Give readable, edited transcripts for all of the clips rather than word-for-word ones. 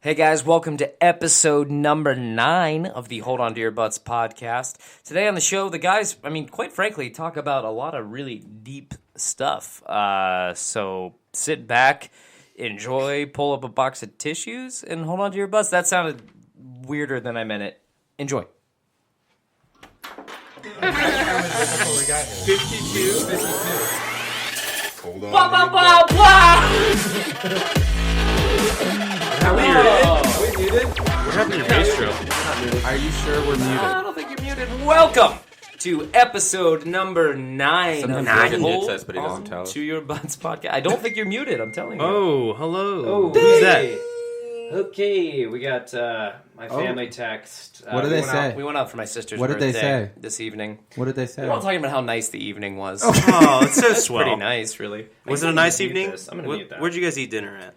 Hey guys, welcome to episode number 9 of the Hold On To Your Butts podcast. Today on the show, the guys, quite frankly, talk about a lot of really deep stuff. So sit back, enjoy, pull up a box of tissues, and hold on to your butts. That sounded weirder than I meant it. Enjoy. 52. Hold on. Blah, blah, blah, blah! Wait, muted? What happened to your bass drill? Are you sure we're muted? I don't think you're muted. Welcome to episode number 9 Sometimes of David the mutes Hold us, but he doesn't On tell us. To Your Butts podcast. I don't think you're muted, I'm telling you. Oh, hello. Oh, Who's that? Okay, we got my family text. What did they say? We went out for my sister's What did they birthday say? this evening. What did they say? We're all talking about how nice the evening was. Oh, it's so That's swell. pretty nice, really. Was it a I'm nice gonna mute evening? this. I'm going to mute that. Where'd you guys eat dinner at?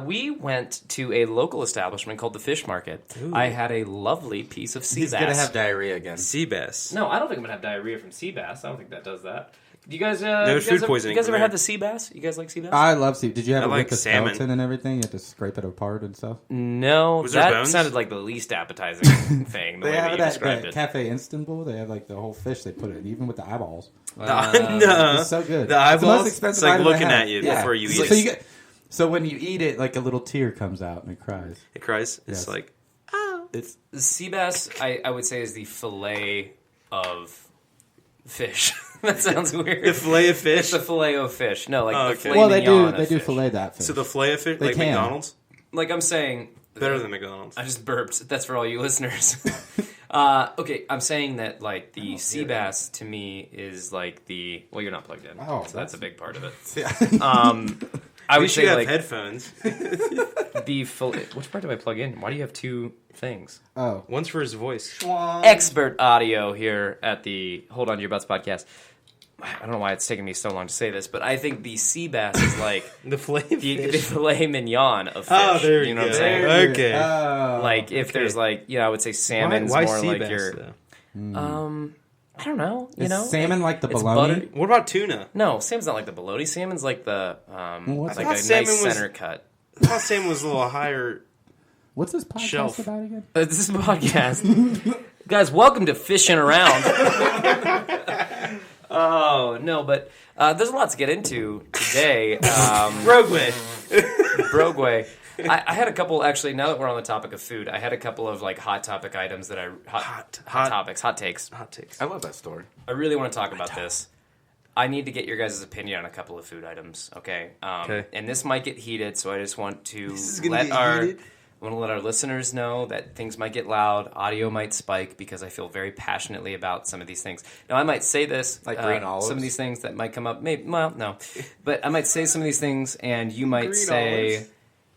We went to a local establishment called the Fish Market. I had a lovely piece of sea He's bass. gonna have diarrhea again. Sea bass. No, I don't think I'm going to have diarrhea from sea bass. I don't think that does that. Do you guys, food poisoning You guys from ever there. had the sea bass? You guys like sea bass? I love sea. Did you have I to like rip the salmon. skeleton and everything? You have to scrape it apart and stuff. No, Was there that bones? sounded like the least appetizing thing, the They way have that it you at described the it. Cafe Istanbul. They have like the whole fish. They put it even with the eyeballs. No. It's so good. The It's the most eyeballs? expensive It's like item they looking have. at you Yeah. before you So eat it. you get. So when you eat it, like a little tear comes out and it cries. It cries. It's Yes. like, It's The sea bass, I would say, is the fillet of fish. That sounds weird. the fillet of It's fish. the fillet of fish. No, like Oh, the okay. filet well, they mignon do of fish. fillet that fish. So the fillet of fish, They like can. McDonald's? Like I'm saying, Better than McDonald's. I just burped. That's for all you listeners. Okay, I'm saying that like the sea bass to me is like the you're not plugged in, Oh, so that's a big part of it. Yeah. I We would should say have like headphones. the fillet. Which part do I plug in? Why do you have two things? Oh, One's for his voice. Expert audio here at the Hold On To Your Butts podcast. I don't know why it's taking me so long to say this, but I think the sea bass is like The fillet of the fish. filet mignon of fish. Oh, there you you know go. what I'm saying? There Okay. Like if there's like I would say salmon's why more sea like bass, your though? I don't know. You is know, salmon like the it's bologna? buttery. What about tuna? No, salmon's not like the bologna. Salmon's like the what's like that? a Salmon nice was- center cut. I thought salmon was a little higher. What's this podcast Shelf. about again? This is a podcast, guys. Welcome to Fishing Around. Oh no, but there's a lot to get into today. Rogueway. Broadway. I had a couple actually. Now that we're on the topic of food, I had a couple of like hot topic items that hot topics, hot takes. Hot takes. I love that story. I really want to talk about this. I need to get your guys' opinion on a couple of food items, okay? Okay. And this might get heated, so I just want to is gonna let get our heated? I want to let our listeners know that things might get loud, audio might spike because I feel very passionately about some of these things. Now, I might say this, Like green olives? some of these things that might come up, maybe, well, no, but I might say some of these things, and you might Green say. olives.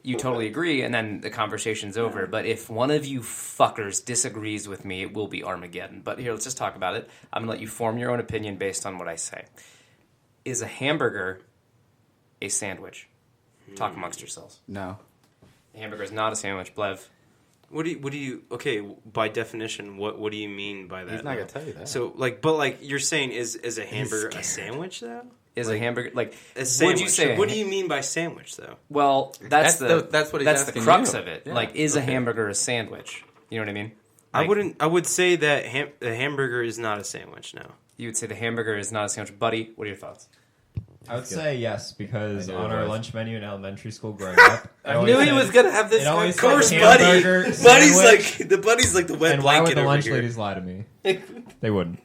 You totally agree, and then the conversation's over. But if one of you fuckers disagrees with me, it will be Armageddon. But here, let's just talk about it. I'm going to let you form your own opinion based on what I say. Is a hamburger a sandwich? Talk amongst yourselves. No. A hamburger is not a sandwich, Blev. What do you? Okay, by definition, what do you mean by that? He's not though? gonna tell you that. So, but you're saying is a hamburger a sandwich though? Is a hamburger, like, A sandwich. would you say... What do you mean by sandwich though? Well, that's the that's what he's that's the asking crux you. of it. Yeah. Like, is a Okay. hamburger a sandwich? You know what I mean? I Like, wouldn't. I would say that the hamburger is not a sandwich. No. You would say the hamburger is not a sandwich. Buddy, what are your thoughts? I would say yes, because I do, on our boys. lunch menu in elementary school growing up, I knew he was gonna have this. It always Of course, said buddy. hamburger, Buddy's sandwich. like the wet And why blanket would the over lunch here. ladies lie to me? They wouldn't.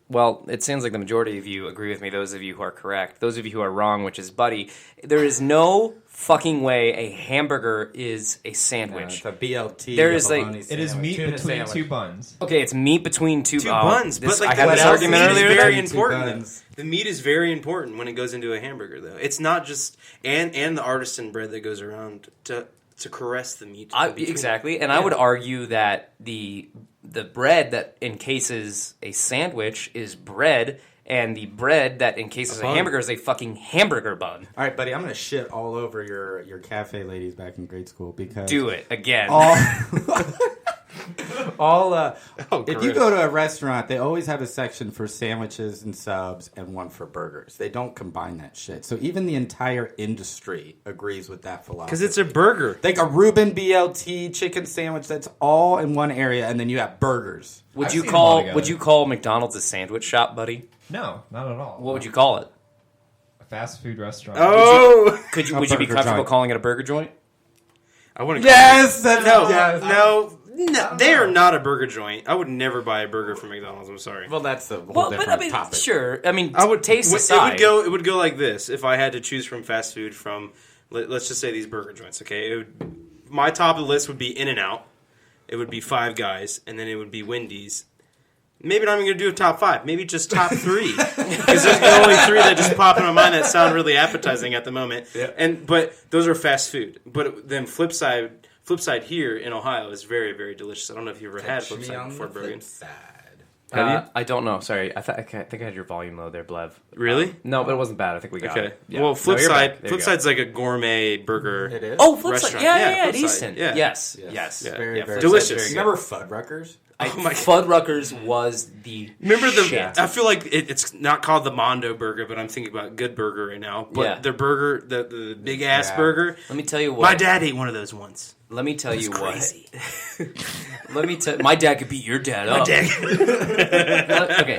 Well, it sounds like the majority of you agree with me, those of you who are correct. Those of you who are wrong, which is Buddy, there is no fucking way a hamburger is a No, sandwich. it's a BLT. There a is, like- bologna It is sandwich, meat tuna between sandwich. two buns. Okay, it's meat between two Two buns, this- but like I had the this meat argument is earlier very today. important. buns. The meat is very important when it goes into a hamburger, though. It's not just and the artisan bread that goes around to caress the meat. between Exactly, it. and I would argue that the bread that encases a sandwich is bread, and the bread that encases a bun. hamburger is a fucking hamburger bun. All right, buddy, I'm gonna shit all over your cafe ladies back in grade school because Do it again. all All Oh, if you gross. go to a restaurant, they always have a section for sandwiches and subs and one for burgers. They don't combine that shit. So even the entire industry agrees with that philosophy. Because it's a burger. like a Reuben BLT chicken sandwich that's all in one area, and then you have burgers. Would I've you seen them all call together. Would you call McDonald's a sandwich shop, buddy? No, not at all. What would you call it? A fast food restaurant. Oh, Would you be burger comfortable joint. calling it a burger joint? I want to. Yes, that's No, yes. no, they are not a burger joint. I would never buy a burger from McDonald's. I'm sorry. Well, that's a whole Well, but different I mean, topic. sure. I mean, I would taste It aside. would go like this. If I had to choose from fast food from, let's just say these burger joints. Okay, my top of the list would be In-N-Out. It would be Five Guys, and then it would be Wendy's. Maybe not even going to do a top 5. Maybe just top 3. Because there's the only 3 that just pop in my mind that sound really appetizing at the moment. Yeah. But those are fast food. But then flip side here in Ohio is very, very delicious. I don't know if you've ever had flip side before burger. I don't know. Sorry, I think I had your volume low there, Blev. Really? No, but it wasn't bad. I think we got Okay. it. Yeah. Well, flip No, you're side. back. There you Flip go. side's like a gourmet burger. It is. Oh, flip side. restaurant. Yeah, Yeah, yeah, flip side. decent. Yeah. Yes, Yes. yes. Yeah. Very, Yeah, very Delicious. very good. Remember Fuddruckers? Oh my Fuddruckers was the Remember the? shit. I feel like it's not called the Mondo Burger, but I'm thinking about Good Burger right now. But Yeah. their burger, the big ass Yeah. burger. Let me tell you what. My dad ate one of those once. Let me tell you Crazy. what. Let me tell. My dad could beat your dad up. Okay,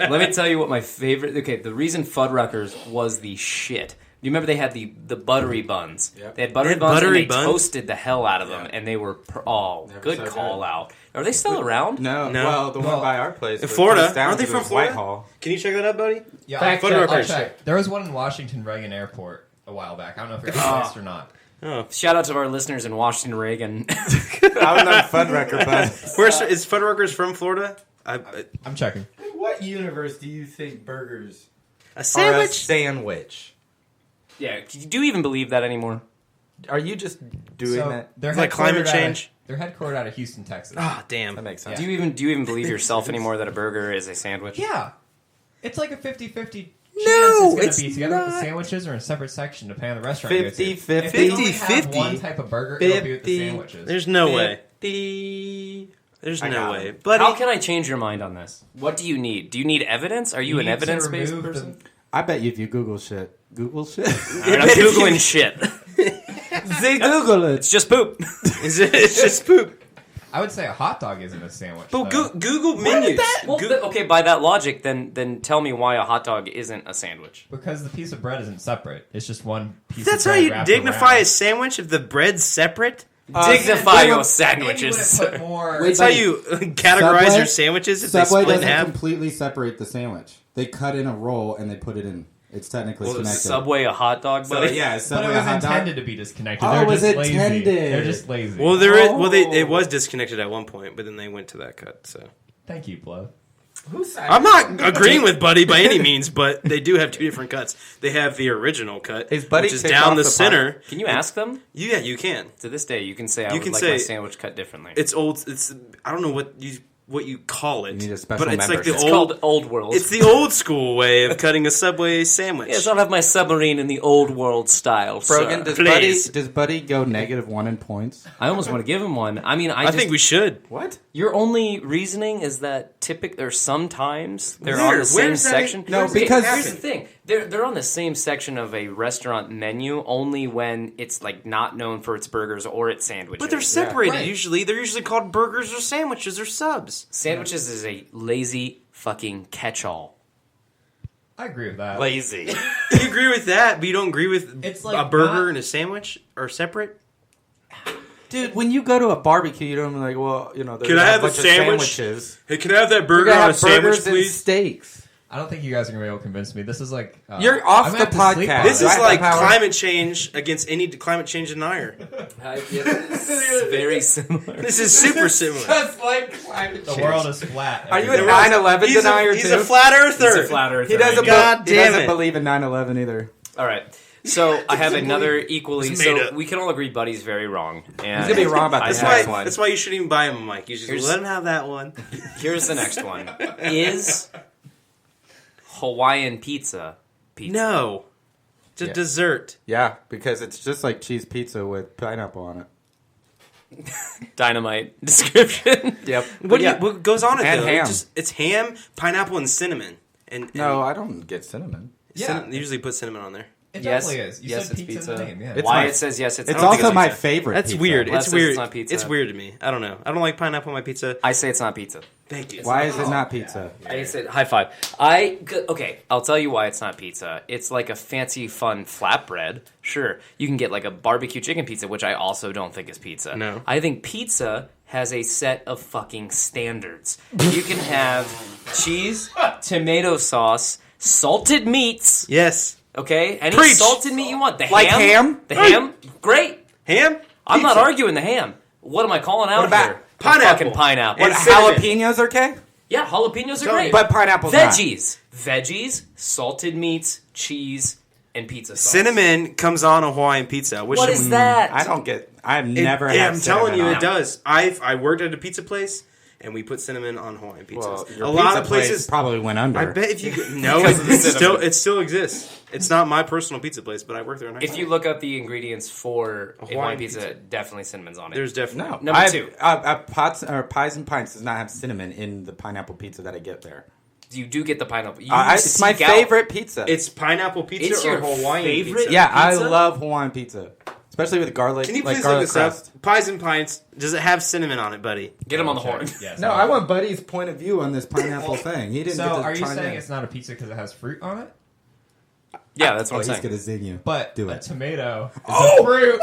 let me tell you what my favorite. Okay, the reason Fuddruckers was the shit. Do you remember they had the buttery buns? Yep. They had buttery They had buns buttery and they buns? toasted the hell out of them, Yeah. and they were They were good so call good. out. Are they still around? No, No. well, the one Well, by our place In was Florida, closed down aren't they because it from was Florida? Whitehall. Can you check that out, buddy? Yeah, Fact I'll check. check. Check. There was one in Washington Reagan Airport a while back. I don't know if it's replaced or not. Oh, Shout out to our listeners in Washington, Reagan. I don't know Fuddrucker, but where's is Fuddruckers from Florida? I'm checking. what universe do you think burgers A are a sandwich. sandwich? Yeah, do you even believe that anymore? Are you just doing So that? they're Like climate headquartered out of- change? They're headquartered out of Houston, Texas. Ah, damn. That makes sense. Do you even believe yourself anymore that a burger is a sandwich? Yeah. It's like a 50-50 chance No, it's it's going to be together with the not. sandwiches or in a separate section depending on the restaurant you go to. 50-50. If they only have 50-50. one type of burger, it'll be with the 50. sandwiches. There's no way. 50. There's I no got way. him. Buddy, How can I change your mind on this? What do you need? Do you need evidence? Are you an need to evidence-based remove person? I bet you if you Google shit. Google shit? All right, I'm googling shit. Say Google it. It's just poop. it's just poop. I would say a hot dog isn't a sandwich. But though. Google menus. Well, okay, by that logic, then tell me why a hot dog isn't a sandwich. Because the piece of bread isn't separate. It's just one piece That's of how bread you wrapped dignify around. a sandwich if the bread's separate. Dignify your Maybe sandwiches. you wouldn't put more... Wait, That's how you categorize Subway? your sandwiches if Subway they split in doesn't half. completely separate the sandwich. They cut in a roll and they put it in. It's technically Well, is connected. Subway a hot dog, So, buddy? yeah, But Subway it a was hot dog. intended to be disconnected. Oh, They're was just it lazy. intended? They're just lazy. Well, there is. Well, it Oh. was disconnected at one point, but then they went to that cut. So Thank you, Blow. I'm not agreeing with Buddy by any means, but they do have two different cuts. They have the original cut, Is Buddy which is kicked down off the the center. Can you ask them? Yeah, you can. To this day, you can say I You would can like say- my sandwich cut differently. It's old. It's I don't know what you call it. You need a special but it's like the membership. It's old. called Old World. It's the old school way of cutting a Subway sandwich. Yes, I'll have my submarine in the Old World style, Brogan, sir. does Buddy go -1 in points? I almost want to give him one. I mean, I think we should. What? Your only reasoning is that or sometimes they're Where? on the same Where's that section. No, Okay, because- here's the thing: they're on the same section of a restaurant menu only when it's like not known for its burgers or its sandwiches. But they're separated Right. usually. They're usually called burgers or sandwiches or subs. Sandwiches is a lazy fucking catch-all. I agree with that. Lazy. You agree with that, but you don't agree with It's like a burger not- and a sandwich are separate? Dude, when you go to a barbecue, you don't be like, well, you know, Can I have a a bunch of sandwich? sandwiches. Hey, can I have that You're burger gonna on a have sandwich, burgers and please? steaks. I don't think you guys are going to be able to convince me. This is like... You're off I'm the gonna have to sleep podcast. on This it. is Right, like the power. climate change against any climate change denier. It's very similar. This is super similar. Just like climate The world is flat. Are you a everybody. 9/11 He's denier he's too? a flat earther. He's a flat earther. He doesn't, God he damn doesn't it. believe in 9/11 either. All right. So I have another equally. It's made So up. we can all agree Buddy's very wrong. And He's gonna be wrong about I this have That's next why, one. that's why you shouldn't even buy him a mic. You just Here's- let him have that one. Here's the next one. Is Hawaiian pizza pizza? No. It's a Yeah. dessert. Yeah, because it's just like cheese pizza with pineapple on it. Dynamite description. Yep. What goes on it And though? ham. It's ham, pineapple, and cinnamon. And No, I don't get cinnamon. they usually put cinnamon on there. It Yes. definitely is. You Yes, said it's pizza, in pizza. the name. Yeah. It's Why my- it says yes, it's It's not. also my pizza. favorite. That's pizza. weird. Les It's says weird. it's not pizza. It's weird to me. I don't know. I don't like pineapple on my pizza. I say it's not pizza. Thank you. Why is it not pizza? I said high five. Okay, I'll tell you why it's not pizza. It's like a fancy, fun flatbread. Sure, you can get like a barbecue chicken pizza, which I also don't think is pizza. No. I think pizza has a set of fucking standards. You can have cheese, tomato sauce, salted meats. Yes. Okay, any Preach. salted meat you want. The Like ham? The ham, great. Ham? I'm not Pizza. arguing the ham. What am I calling out about here? The pineapple? fucking pineapple. What, And cinnamon. jalapenos are okay? Yeah, jalapenos are Tell me. great. But pineapple's not. Veggies, salted meats, cheese, and pizza sauce. Cinnamon comes on a Hawaiian pizza. I wish What it is would- that? I don't get. I've never Yeah, had I'm telling you, cinnamon it on does. I worked at a pizza place, and we put cinnamon on Hawaiian pizzas. Well, your a lot pizza of place places. probably went under. I bet if you no, it still exists. It's not my personal pizza place, but I work there. In high If school. you look up the ingredients for a Hawaiian Hawaiian pizza, pizza. definitely cinnamon's on it. there's definitely No, Number two. Pots or Pies and Pints does not have cinnamon in the pineapple pizza that I get there. You do get the pineapple. You It's my seek out- favorite pizza. It's pineapple pizza It's or your Hawaiian favorite? pizza. yeah, I pizza? love Hawaiian pizza, especially with garlic. Can you like please look garlic this crust. up? Pies and Pints. Does it have cinnamon on it, buddy? Get him on the horn. Yes, No, I want Buddy's point of view on this pineapple thing. He didn't. So, get to are you chime saying in. it's not a pizza because it has fruit on it? Yeah, that's Oh, what I'm he's saying. gonna zing you. But Do a it. tomato is a fruit.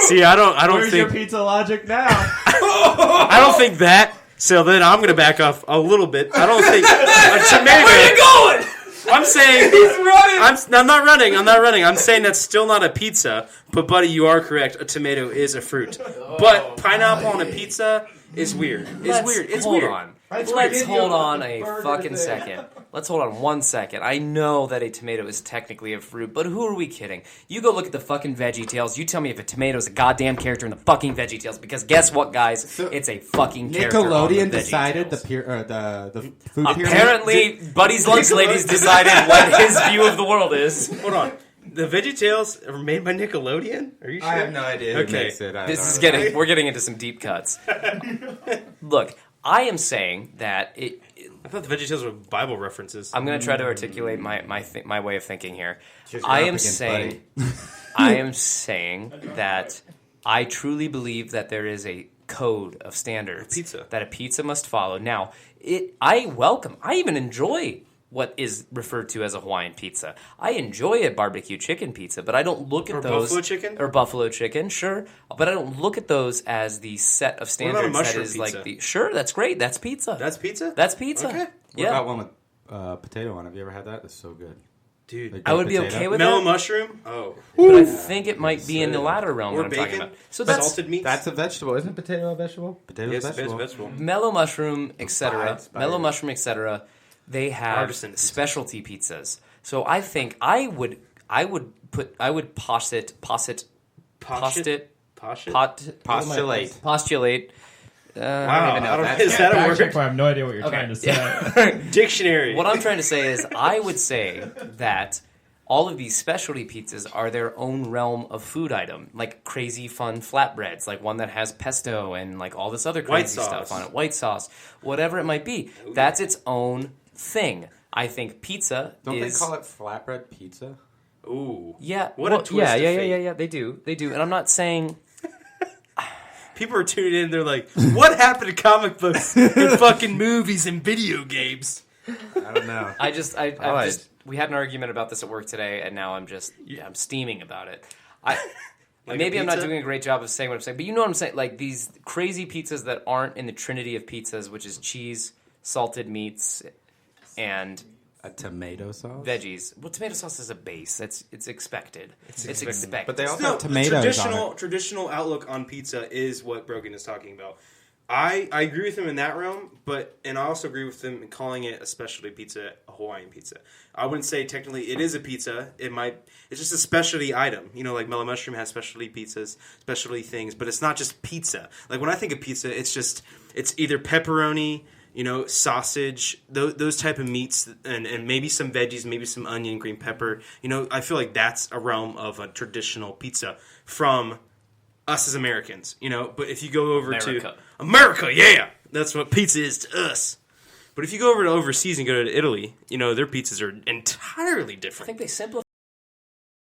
See, I don't Where's your think pizza logic now? I don't think that. So then I'm gonna back off a little bit. I don't think a tomato. Where you going? I'm saying he's running. I'm not running. I'm not running. I'm saying that's still not a pizza. But buddy, you are correct. A tomato is a fruit. But pineapple on a pizza is weird. It's weird. It's hold weird. on. Let's hold on a fucking second. Let's hold on 1 second. I know that a tomato is technically a fruit, but who are we kidding? You go look at the fucking VeggieTales. You tell me if a tomato is a goddamn character in the fucking VeggieTales, because guess what, guys? It's a fucking character on the Nickelodeon decided the VeggieTales. the food pyramid. Apparently, Buddy's Lunch Ladies decided what his view of the world is. Hold on. The VeggieTales are made by Nickelodeon? Are you sure? I have no idea. Who Okay. makes it. We're getting into some deep cuts. Look, I am saying that I thought the VeggieTales were Bible references. I'm going to try to articulate my way of thinking here. Just I you're am up against saying, I am saying that I truly believe that there is a code of standards Pizza. that a pizza must follow. Now, I even enjoy what is referred to as a Hawaiian pizza. I enjoy a barbecue chicken pizza, but I don't look at Or those buffalo chicken? or buffalo chicken, sure, but I don't look at those as the set of about a standards that mushroom is pizza? like the sure. That's great. That's pizza. That's pizza? That's pizza. Okay. What Yeah, about one with potato on it? Have you ever had that? It's so good. Dude. Like I would be potato. okay with Mellow that. mushroom? Oh. But I think it might be in the latter realm Or that I'm talking bacon? about. So that's salted meats? That's a vegetable, isn't potato a vegetable? Potato Yes, a it's vegetable. vegetable. mellow mushroom, etc. Inspired. Mellow mushroom, etc. They have Artisan pizza. specialty pizzas. So I think I would postulate. Wow. even know I don't, that. is that a Fact word? check, but I have no idea what you're trying to say. Dictionary. What I'm trying to say is, I would say that all of these specialty pizzas are their own realm of food item, like crazy fun flatbreads, like one that has pesto and like all this other White crazy sauce. stuff on it, white sauce, whatever it might be. That's its own thing. I think pizza Don't is. they call it flatbread pizza? Ooh. Yeah, What a well, twist yeah, of yeah, yeah, fate. yeah, yeah. They do, and I'm not saying. People are tuning in. They're like, "What happened to comic books and fucking movies and video games?" I don't know. I we had an argument about this at work today, and now I'm steaming about it. Maybe I'm not pizza? doing a great job of saying what I'm saying, but you know what I'm saying. Like these crazy pizzas that aren't in the trinity of pizzas, which is cheese, salted meats, and A tomato sauce? veggies. Well, tomato sauce is a base. It's expected. It's expected. But they also No, have tomatoes on it. traditional outlook on pizza is what Brogan is talking about. I agree with him in that realm, and I also agree with him in calling it a specialty pizza, a Hawaiian pizza. I wouldn't say technically it is a pizza. It's just a specialty item. You know, like Mellow Mushroom has specialty pizzas, specialty things, but it's not just pizza. Like when I think of pizza, it's either pepperoni, sausage, those type of meats, and maybe some veggies, maybe some onion, green pepper. I feel like that's a realm of a traditional pizza from us as Americans. But if you go over to America, yeah, that's what pizza is to us. But if you go over to overseas and go to Italy, their pizzas are entirely different. I think they simplify